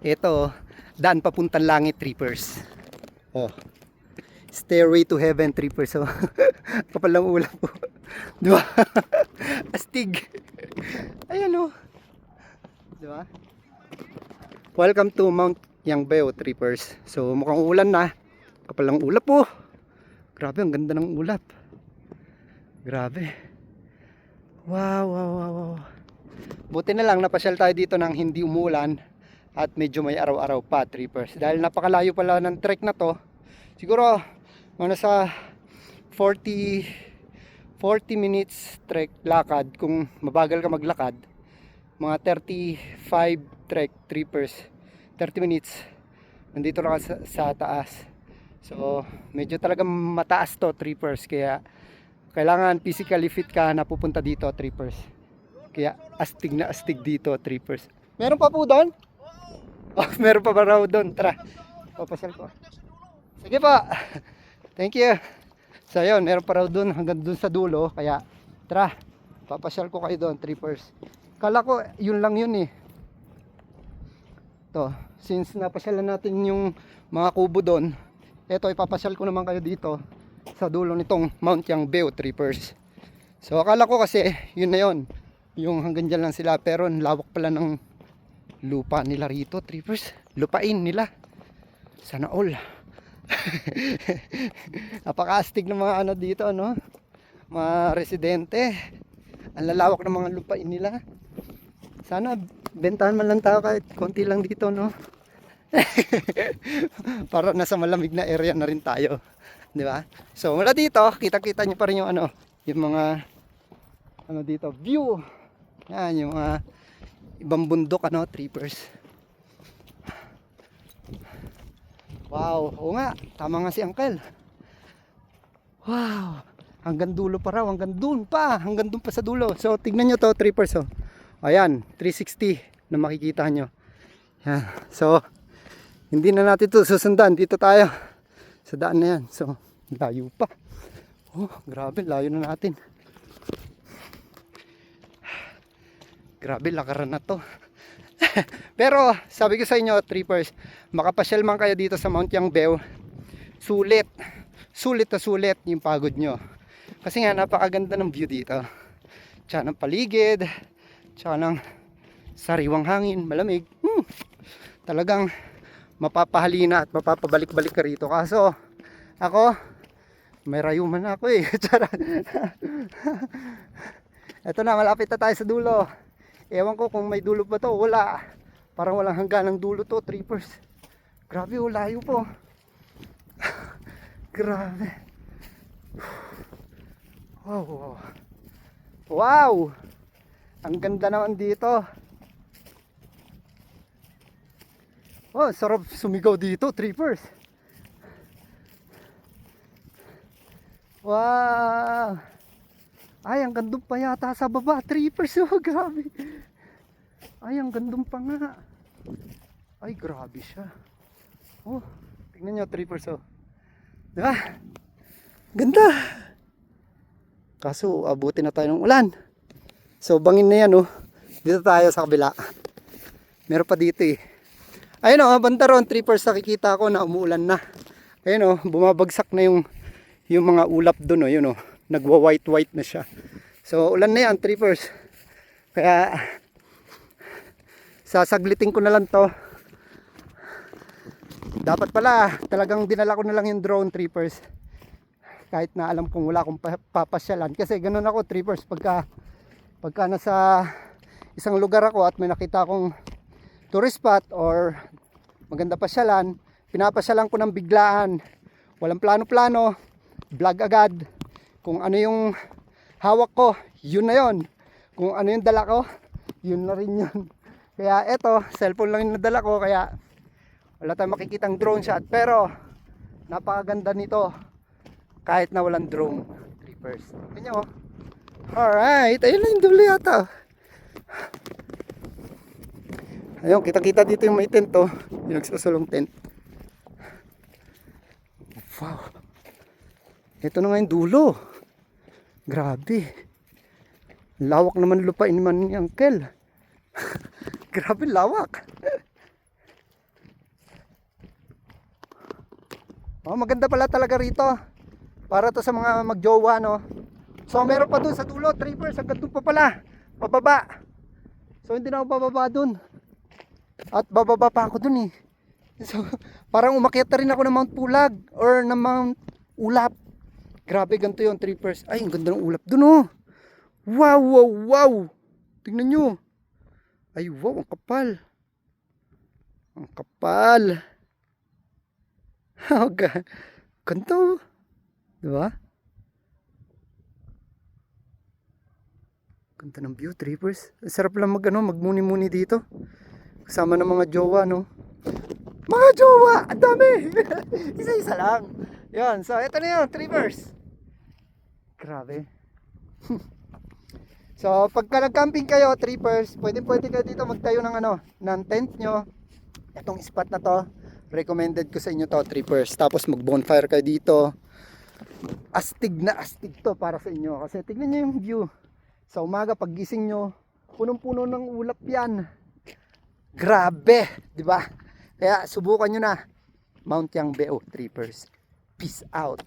Ito, daan papuntang langit, trippers. Oh, Stairway to Heaven, trippers. Oh. Kapal lang ulam po. Di ba? Astig. Ayan oh. Di ba? Welcome to Mount Yangbeo, trippers. So mukhang ulan na. Kapal lang ulap po. Grabe, ang ganda ng ulap. Grabe. Wow, wow, wow, wow. Buti na lang napasyal tayo dito ng hindi umulan at medyo may araw-araw pa, trippers. Dahil napakalayo pala ng trek na to. Siguro mga sa 40 minutes trek lakad kung mabagal ka maglakad. Mga 35 trek, trippers. 30 minutes. Nandito na ka sa taas. So medyo talagang mataas to, trippers. Kaya kailangan physically fit ka na pupunta dito, trippers. Kaya astig na astig dito, trippers. Meron pa po doon? Oh, meron pa ba raw doon? Tara, papasyal ko. Sige pa. Thank you. So yun, meron pa raw doon hanggang doon sa dulo. Kaya tara, papasyal ko kayo doon, trippers. Kala ko yun lang yun eh. To, since napasyalan natin yung mga kubo doon, eto ipapasyal ko naman kayo dito sa dulo nitong Mount Yangbeo, trippers. So akala ko kasi yun na yun, yung hanggang dyan lang sila, pero lawak pala ng lupa nila rito, trippers. Lupain nila. Sana all. Napaka-astig ng mga ano dito, no? Mga residente. Ang lalawak ng mga lupain nila. Sana bentahan man lang tayo kahit konti lang dito, no? Para nasa malamig na area na rin tayo, di ba? So mula dito, kita-kita niyo pa rin yung ano, yung mga ano dito, view. Yan, yung mga ibang bundok, ano, trippers. Wow, oo nga, tama nga si Uncle. Wow, hanggang dulo pa raw, hanggang dun pa sa dulo. So tignan nyo to, trippers, oh. Ayan, 360 na makikita nyo. Yan. So hindi na natin to susundan, dito tayo sa daan na yan. So layo pa. Oh, grabe, layo na natin. Grabe, lakaran na to. Pero sabi ko sa inyo, trippers, makapasyal man kayo dito sa Mount Yangbeo, sulit na sulit yung pagod nyo. Kasi nga napakaganda ng view dito, tsaka ng paligid, tsaka ng sariwang hangin, malamig. Talagang mapapahalina at mapapabalik-balik ka rito. Kaso ako, may rayuman na ako eh. Eto na, malapit na tayo sa dulo. Ewan ko kung may dulo pa to, wala. Parang walang hangganang dulo to, trippers. Grabe, layo po. Grabe. Wow. Wow. Ang ganda naman dito. Oh, sarap sumigaw dito, trippers. Wow. Ay, ang gandong pa yata sa baba, trippers. Oh, grabe. Ay, ang gandong pa nga. Ay, grabe siya. Oh, tingnan nyo, trippers, oh. Diba? Ganda. Kaso, abutin na tayo ng ulan. So, bangin na yan, oh. Dito tayo sa kabila. Meron pa dito, eh. Ayun, oh, banda ron, trippers, nakikita ko na umuulan na. Ayun, oh, bumabagsak na yung mga ulap doon, oh. Yun, oh. Nagwa-white na siya. So ulan na yan, trippers. Kaya sasaglitin ko na lang to. Dapat pala talagang dinala ko na lang yung drone, trippers. Kahit na alam kong wala akong papasyalan. Kasi ganun ako, trippers, pagka nasa isang lugar ako at may nakita akong tourist spot or maganda pasyalan, pinapasyalan ko ng biglaan. Walang plano-plano, vlog agad. Kung ano yung hawak ko, yun na yun. Kung ano yung dala ko, yun na rin yun. Kaya eto, cellphone lang yung nadala ko, kaya wala tayong makikitang drone shot. Pero napakaganda nito kahit na walang drone, trippers. Tingnan nyo. Alright, ayun na yung dulo yata. Ayun, kita-kita dito yung may tent, oh. Yung nagsusulong tent. Wow. Ito na nga yung dulo. Grabe. Lawak naman lupain man ni Uncle. Grabe lawak. Oh, maganda pala talaga rito. Para to sa mga magjowa, no. So meron pa dun sa dulo, trippers, hanggang dun pa pala. Pababa. So hindi na ako bababa dun. At bababa pa ako dun eh. So parang umakyat na rin ako ng Mount Pulag or ng Mount Ulap. Grabe, ganito yun, trippers. Ay, ang ganda ng ulap dun, oh. Wow, wow, wow. Tingnan nyo. Ay, wow, ang kapal. Ang kapal. Oh, ganito. Diba? Ganda ng view, trippers. Ang sarap lang magmuni-muni dito. Kasama ng mga jowa, no? Mga jowa! Ang dami! Isa-isa lang. Yan, so ito na yun, trippers. Grabe. So, pagka nag-camping kayo, trippers, pwede kayo dito magtayo ng ng tent nyo. Itong spot na to, recommended ko sa inyo to, trippers. Tapos mag-bonfire kayo dito. Astig na astig to para sa inyo. Kasi tignan nyo yung view. Sa umaga, paggising nyo, punong-puno ng ulap yan. Grabe, di ba? Kaya subukan nyo na. Mount Yangbeo, trippers. Peace out.